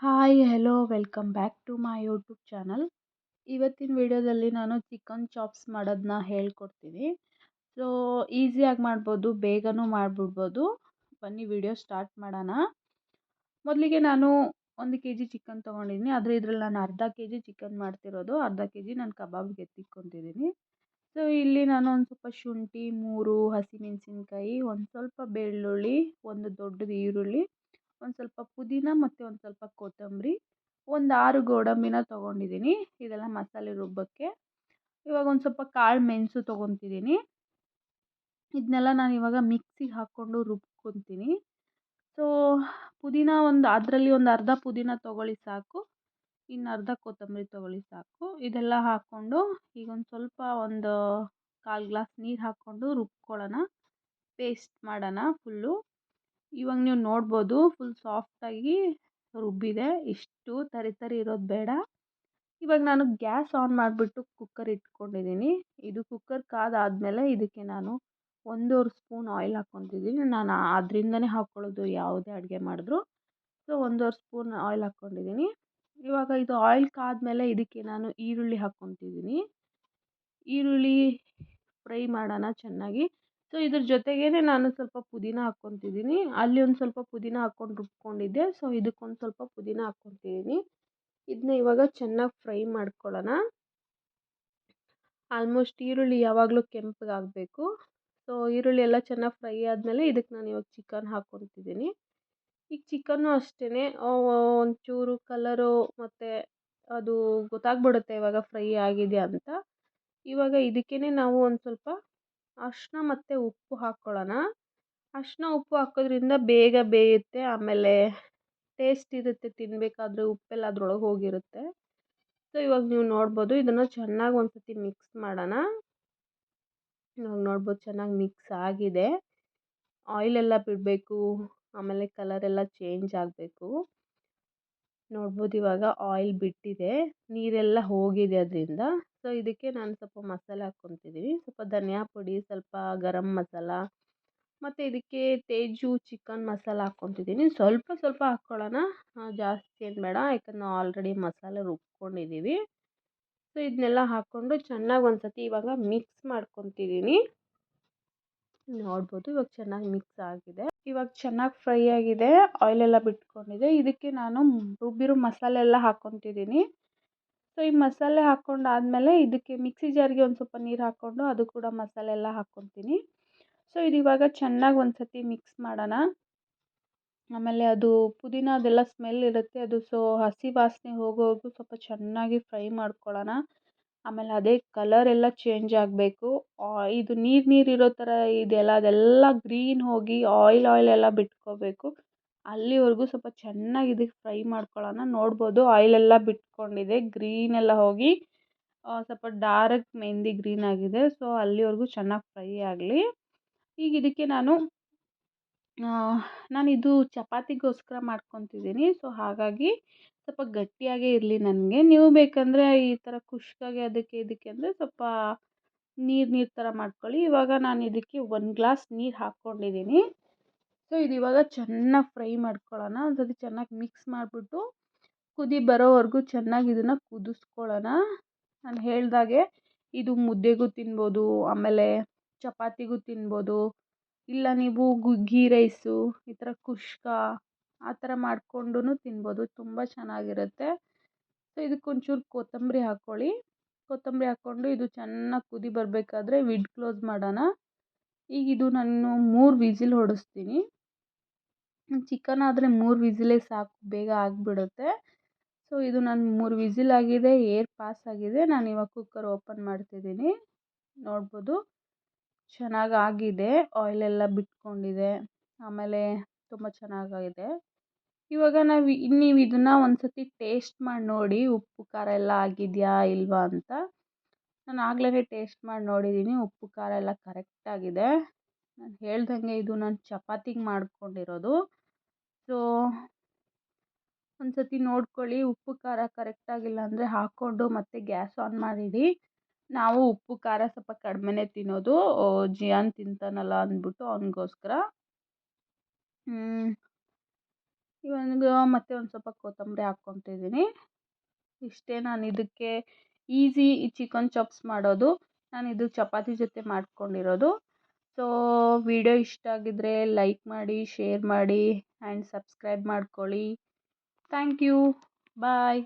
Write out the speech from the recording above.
Hi hello welcome back to my YouTube channel. ಇವತ್ತಿನ ವಿಡಿಯೋದಲ್ಲಿ ನಾನು ಚಿಕನ್ ಚಾಪ್ಸ್ ಮಾಡೋದನ್ನ ಹೇಳ್ಕೊಡ್ತೀನಿ. ಸೊ ಈಸಿಯಾಗಿ ಮಾಡ್ಬೋದು, ಬೇಗನೂ ಮಾಡಿಬಿಡ್ಬೋದು. ಬನ್ನಿ ವಿಡಿಯೋ ಸ್ಟಾರ್ಟ್ ಮಾಡೋಣ. ಮೊದಲಿಗೆ ನಾನು 1 kg ಚಿಕನ್ ತೊಗೊಂಡಿದ್ದೀನಿ. ಆದರೆ ಇದರಲ್ಲಿ ನಾನು ಅರ್ಧ kg ಚಿಕನ್ ಮಾಡ್ತಿರೋದು, ಅರ್ಧ kg ನಾನು ಕಬಾಬ್ಗೆ ಎತ್ತಿಟ್ಕೊತಿದ್ದೀನಿ. ಸೊ ಇಲ್ಲಿ ನಾನು ಒಂದು ಸ್ವಲ್ಪ ಶುಂಠಿ, 3 ಹಸಿಮೆಣಸಿನ್ಕಾಯಿ, ಒಂದು ಸ್ವಲ್ಪ ಬೆಳ್ಳುಳ್ಳಿ, ಒಂದು ದೊಡ್ಡದು ಈರುಳ್ಳಿ, ಒಂದು ಸ್ವಲ್ಪ ಪುದೀನ ಮತ್ತು ಒಂದು ಸ್ವಲ್ಪ ಕೊತ್ತಂಬರಿ, ಒಂದು 6 ಗೋಡಂಬಿನ ತೊಗೊಂಡಿದ್ದೀನಿ ಇದೆಲ್ಲ ಮಸಾಲೆ ರುಬ್ಬಕ್ಕೆ. ಇವಾಗ ಒಂದು ಸ್ವಲ್ಪ ಕಾಳು ಮೆಣಸು ತೊಗೊತಿದ್ದೀನಿ. ಇದನ್ನೆಲ್ಲ ನಾನು ಇವಾಗ ಮಿಕ್ಸಿಗೆ ಹಾಕ್ಕೊಂಡು ರುಬ್ಕೊತೀನಿ. ಸೊ ಪುದೀನ ಅದರಲ್ಲಿ ಒಂದು ಅರ್ಧ ಪುದೀನ ತೊಗೊಳ್ಳಿ ಸಾಕು, ಇನ್ನು ಅರ್ಧ ಕೊತ್ತಂಬರಿ ತೊಗೊಳ್ಳಿ ಸಾಕು. ಇದೆಲ್ಲ ಹಾಕ್ಕೊಂಡು ಈಗ ಒಂದು ಸ್ವಲ್ಪ ಒಂದು 1/4 ಗ್ಲಾಸ್ ನೀರು ಹಾಕ್ಕೊಂಡು ರುಬ್ಕೊಳ್ಳೋಣ, ಪೇಸ್ಟ್ ಮಾಡೋಣ ಫುಲ್ಲು. ಇವಾಗ ನೀವು ನೋಡ್ಬೋದು ಫುಲ್ ಸಾಫ್ಟಾಗಿ ರುಬ್ಬಿದೆ, ಇಷ್ಟು ತರಿ ಇರೋದು ಬೇಡ. ಇವಾಗ ನಾನು ಗ್ಯಾಸ್ ಆನ್ ಮಾಡಿಬಿಟ್ಟು ಕುಕ್ಕರ್ ಇಟ್ಕೊಂಡಿದ್ದೀನಿ. ಇದು ಕುಕ್ಕರ್ ಕಾದಾದಮೇಲೆ ಇದಕ್ಕೆ ನಾನು 1 ಸ್ಪೂನ್ ಆಯಿಲ್ ಹಾಕ್ಕೊತಿದ್ದೀನಿ. ನಾನು ಅದರಿಂದನೇ ಹಾಕ್ಕೊಳ್ಳೋದು ಯಾವುದೇ ಅಡುಗೆ ಮಾಡಿದ್ರು. ಸೊ 1 ಸ್ಪೂನ್ ಆಯಿಲ್ ಹಾಕ್ಕೊಂಡಿದ್ದೀನಿ. ಇವಾಗ ಇದು ಆಯಿಲ್ ಕಾದ್ಮೇಲೆ ಇದಕ್ಕೆ ನಾನು ಈರುಳ್ಳಿ ಹಾಕ್ಕೊತಿದ್ದೀನಿ. ಈರುಳ್ಳಿ ಫ್ರೈ ಮಾಡೋಣ ಚೆನ್ನಾಗಿ. ಸೊ ಇದ್ರ ಜೊತೆಗೇ ನಾನು ಸ್ವಲ್ಪ ಪುದೀನ ಹಾಕ್ಕೊತಿದ್ದೀನಿ. ಅಲ್ಲಿ ಒಂದು ಸ್ವಲ್ಪ ಪುದೀನ ಹಾಕ್ಕೊಂಡು ರುಬ್ಕೊಂಡಿದ್ದೆ. ಸೊ ಇದಕ್ಕೊಂದು ಸ್ವಲ್ಪ ಪುದೀನ ಹಾಕ್ಕೊತಿದ್ದೀನಿ. ಇದನ್ನ ಇವಾಗ ಚೆನ್ನಾಗಿ ಫ್ರೈ ಮಾಡ್ಕೊಳ್ಳೋಣ. ಆಲ್ಮೋಸ್ಟ್ ಈರುಳ್ಳಿ ಯಾವಾಗಲೂ ಕೆಂಪಗಾಗಬೇಕು. ಸೊ ಈರುಳ್ಳಿ ಎಲ್ಲ ಚೆನ್ನಾಗಿ ಫ್ರೈ ಆದಮೇಲೆ ಇದಕ್ಕೆ ನಾನು ಇವಾಗ ಚಿಕನ್ ಹಾಕ್ಕೊತಿದ್ದೀನಿ. ಈಗ ಚಿಕನ್ನು ಅಷ್ಟೇ ಒಂಚೂರು ಕಲರು ಮತ್ತು ಅದು ಗೊತ್ತಾಗ್ಬಿಡುತ್ತೆ ಇವಾಗ ಫ್ರೈ ಆಗಿದೆ ಅಂತ. ಇವಾಗ ಇದಕ್ಕೇ ನಾವು ಒಂದು ಸ್ವಲ್ಪ ಅರಿಶಿನ ಮತ್ತು ಉಪ್ಪು ಹಾಕ್ಕೊಳ್ಳೋಣ. ಅರಿಶಿನ ಉಪ್ಪು ಹಾಕೋದ್ರಿಂದ ಬೇಗ ಬೇಯುತ್ತೆ, ಆಮೇಲೆ ಟೇಸ್ಟ್ ಇರುತ್ತೆ ತಿನ್ನಬೇಕಾದ್ರೆ, ಉಪ್ಪೆಲ್ಲ ಅದ್ರೊಳಗೆ ಹೋಗಿರುತ್ತೆ. ಸೊ ಇವಾಗ ನೀವು ನೋಡ್ಬೋದು ಇದನ್ನು ಚೆನ್ನಾಗಿ ಒಂದು ಸತಿ ಮಿಕ್ಸ್ ಮಾಡೋಣ. ಇವಾಗ ನೋಡ್ಬೋದು ಚೆನ್ನಾಗಿ ಮಿಕ್ಸ್ ಆಗಿದೆ. ಆಯಿಲೆಲ್ಲ ಬಿಡಬೇಕು, ಆಮೇಲೆ ಕಲರೆಲ್ಲ ಚೇಂಜ್ ಆಗಬೇಕು. ನೋಡ್ಬೋದು ಇವಾಗ ಆಯಿಲ್ ಬಿಟ್ಟಿದೆ, ನೀರೆಲ್ಲ ಹೋಗಿದೆ ಅದರಿಂದ. ಸೊ ಇದಕ್ಕೆ ನಾನು ಸ್ವಲ್ಪ ಮಸಾಲೆ ಹಾಕ್ಕೊತಿದ್ದೀನಿ. ಸ್ವಲ್ಪ ಧನಿಯಾ ಪುಡಿ, ಸ್ವಲ್ಪ ಗರಂ ಮಸಾಲ, ಮತ್ತು ಇದಕ್ಕೆ ತೇಜು ಚಿಕನ್ ಮಸಾಲ ಹಾಕ್ಕೊತಿದ್ದೀನಿ. ಸ್ವಲ್ಪ ಸ್ವಲ್ಪ ಹಾಕ್ಕೊಳ್ಳೋಣ, ಜಾಸ್ತಿ ಏನು ಬೇಡ, ಯಾಕಂದ್ರೆ ನಾವು ಆಲ್ರೆಡಿ ಮಸಾಲೆ ರುಬ್ಕೊಂಡಿದ್ದೀವಿ. ಸೊ ಇದನ್ನೆಲ್ಲ ಹಾಕ್ಕೊಂಡು ಚೆನ್ನಾಗಿ ಒಂದು ಸತಿ ಇವಾಗ ಮಿಕ್ಸ್ ಮಾಡ್ಕೊತಿದ್ದೀನಿ. ನೋಡ್ಬೋದು ಇವಾಗ ಚೆನ್ನಾಗಿ ಮಿಕ್ಸ್ ಆಗಿದೆ. ಇವಾಗ ಚೆನ್ನಾಗಿ ಫ್ರೈ ಆಗಿದೆ, ಆಯಿಲೆಲ್ಲ ಬಿಟ್ಕೊಂಡಿದೆ. ಇದಕ್ಕೆ ನಾನು ರುಬ್ಬಿರೋ ಮಸಾಲೆ ಎಲ್ಲ ಹಾಕ್ಕೊತಿದ್ದೀನಿ. ಸೊ ಈ ಮಸಾಲೆ ಹಾಕ್ಕೊಂಡಾದ್ಮೇಲೆ ಇದಕ್ಕೆ ಮಿಕ್ಸಿ ಜಾರಿಗೆ ಒಂದು ಸ್ವಲ್ಪ ನೀರು ಹಾಕ್ಕೊಂಡು ಅದು ಕೂಡ ಮಸಾಲೆ ಎಲ್ಲ ಹಾಕ್ಕೊತೀನಿ. ಸೊ ಇದು ಇವಾಗ ಚೆನ್ನಾಗಿ ಒಂದು ಸತಿ ಮಿಕ್ಸ್ ಮಾಡೋಣ. ಆಮೇಲೆ ಅದು ಪುದೀನ ಅದೆಲ್ಲ ಸ್ಮೆಲ್ ಇರುತ್ತೆ, ಅದು ಸೊ ಹಸಿ ವಾಸನೆ ಹೋಗೋವರೆಗೂ ಸ್ವಲ್ಪ ಚೆನ್ನಾಗಿ ಫ್ರೈ ಮಾಡ್ಕೊಳ್ಳೋಣ. ಆಮೇಲೆ ಅದೇ ಕಲರ್ ಎಲ್ಲ ಚೇಂಜ್ ಆಗಬೇಕು. ಇದು ನೀರು ಇರೋ ಥರ ಇದೆಯಲ್ಲ, ಅದೆಲ್ಲ ಗ್ರೀನ್ ಹೋಗಿ ಆಯಿಲ್ ಎಲ್ಲ ಬಿಟ್ಕೋಬೇಕು. ಅಲ್ಲಿವರೆಗೂ ಸ್ವಲ್ಪ ಚೆನ್ನಾಗಿ ಇದಕ್ಕೆ ಫ್ರೈ ಮಾಡ್ಕೊಳ್ಳೋಣ. ನೋಡ್ಬೋದು ಆಯಿಲೆಲ್ಲ ಬಿಟ್ಕೊಂಡಿದೆ, ಗ್ರೀನ್ ಎಲ್ಲ ಹೋಗಿ ಸ್ವಲ್ಪ ಡಾರ್ಕ್ ಮೆಹಂದಿ ಗ್ರೀನ್ ಆಗಿದೆ. ಸೊ ಅಲ್ಲಿವರೆಗೂ ಚೆನ್ನಾಗಿ ಫ್ರೈ ಆಗಲಿ. ಈಗ ಇದಕ್ಕೆ ನಾನಿದು ಚಪಾತಿಗೋಸ್ಕರ ಮಾಡ್ಕೊತಿದ್ದೀನಿ. ಸೊ ಹಾಗಾಗಿ ಸ್ವಲ್ಪ ಗಟ್ಟಿಯಾಗೇ ಇರಲಿ ನನಗೆ. ನೀವು ಬೇಕಂದರೆ ಈ ಥರ ಖುಷ್ಕಾಗಿ ಅದಕ್ಕೆ ಇದಕ್ಕೆ ಅಂದರೆ ಸ್ವಲ್ಪ ನೀರು ಥರ ಮಾಡ್ಕೊಳ್ಳಿ. ಇವಾಗ ನಾನು ಇದಕ್ಕೆ 1 ಗ್ಲಾಸ್ ನೀರು ಹಾಕ್ಕೊಂಡಿದ್ದೀನಿ. ಸೊ ಇದು ಇವಾಗ ಚೆನ್ನಾಗಿ ಫ್ರೈ ಮಾಡ್ಕೊಳ್ಳೋಣ. ಒಂದು ಸತಿ ಚೆನ್ನಾಗಿ ಮಿಕ್ಸ್ ಮಾಡಿಬಿಟ್ಟು ಕುದಿ ಬರೋವರೆಗೂ ಚೆನ್ನಾಗಿ ಇದನ್ನು ಕುದಿಸ್ಕೊಳ್ಳೋಣ. ನಾನು ಹೇಳ್ದಾಗೆ ಇದು ಮುದ್ದೆಗೂ ತಿನ್ಬೋದು, ಆಮೇಲೆ ಚಪಾತಿಗೂ ತಿನ್ಬೋದು, ಇಲ್ಲ ನೀವು ಗೀ ರೈಸು, ಈ ಥರ ಕುಷ್ಕ ಆ ಥರ ಮಾಡ್ಕೊಂಡು ತಿನ್ಬೋದು, ತುಂಬ ಚೆನ್ನಾಗಿರುತ್ತೆ. ಸೊ ಇದಕ್ಕೊಂಚೂರು ಕೊತ್ತಂಬರಿ ಹಾಕ್ಕೊಳ್ಳಿ. ಕೊತ್ತಂಬರಿ ಹಾಕ್ಕೊಂಡು ಇದು ಚೆನ್ನಾಗಿ ಕುದಿ ಬರಬೇಕಾದ್ರೆ ವಿಡ್ ಕ್ಲೋಸ್ ಮಾಡೋಣ. ಈಗ ಇದು ನಾನು 3 ವಿಸಿಲ್ ಹೊಡಿಸ್ತೀನಿ. ಚಿಕನ್ ಆದರೆ 3 ವಿಸಿಲೇ ಸಾಕು, ಬೇಗ ಆಗಿಬಿಡುತ್ತೆ. ಸೊ ಇದು ನಾನು 3 ವಿಸಿಲ್ ಆಗಿದೆ, ಏರ್ ಪಾಸ್ ಆಗಿದೆ. ನಾನು ಇವಾಗ ಕುಕ್ಕರ್ ಓಪನ್ ಮಾಡ್ತಿದ್ದೀನಿ. ನೋಡ್ಬೋದು ಚೆನ್ನಾಗಿ ಆಗಿದೆ, ಆಯಿಲೆಲ್ಲ ಬಿಟ್ಕೊಂಡಿದೆ, ಆಮೇಲೆ ತುಂಬ ಚೆನ್ನಾಗಿದೆ. ಇವಾಗ ನೀವು ಇದನ್ನು ಒಂದು ಸತಿ ಟೇಸ್ಟ್ ಮಾಡಿ ನೋಡಿ, ಉಪ್ಪು ಖಾರ ಎಲ್ಲ ಆಗಿದೆಯಾ ಇಲ್ವಾ ಅಂತ. ನಾನು ಆಗಲೇ ಟೇಸ್ಟ್ ಮಾಡಿ ನೋಡಿದ್ದೀನಿ, ಉಪ್ಪು ಖಾರ ಎಲ್ಲ ಕರೆಕ್ಟಾಗಿದೆ. ನಾನು ಹೇಳ್ದಂಗೆ ಇದು ನಾನು ಚಪಾತಿಗೆ ಮಾಡ್ಕೊಂಡಿರೋದು. ಸೊ ಒಂದು ಸತಿ ನೋಡ್ಕೊಳ್ಳಿ, ಉಪ್ಪು ಖಾರ ಕರೆಕ್ಟಾಗಿಲ್ಲ ಅಂದರೆ ಹಾಕ್ಕೊಂಡು ಮತ್ತೆ ಗ್ಯಾಸ್ ಆನ್ ಮಾಡಿಡಿ. ನಾವು ಉಪ್ಪು ಖಾರ ಸ್ವಲ್ಪ ಕಡಿಮೆನೇ ತಿನ್ನೋದು, ಜಿಯಾನ್ ತಿಂತಾನಲ್ಲ ಅಂದ್ಬಿಟ್ಟು ಅವನಿಗೋಸ್ಕರ. ಇವಾಗ ಮತ್ತೆ ಒಂದು ಸ್ವಲ್ಪ ಕೊತ್ತಂಬರಿ ಹಾಕ್ಕೊತಿದ್ದೀನಿ. ಇಷ್ಟೇ ನಾನು ಇದಕ್ಕೆ ಈಸಿ ಚಿಕನ್ ಚಾಪ್ಸ್ ಮಾಡೋದು. ನಾನು ಇದು ಚಪಾತಿ ಜೊತೆ ಮಾಡ್ಕೊಂಡಿರೋದು. ಸೊ ವಿಡಿಯೋ ಇಷ್ಟ ಆಗಿದ್ರೆ ಲೈಕ್ ಮಾಡಿ, ಶೇರ್ ಮಾಡಿ ಆ್ಯಂಡ್ ಸಬ್ಸ್ಕ್ರೈಬ್ ಮಾಡ್ಕೊಳ್ಳಿ. Thank you. ಬಾಯ್.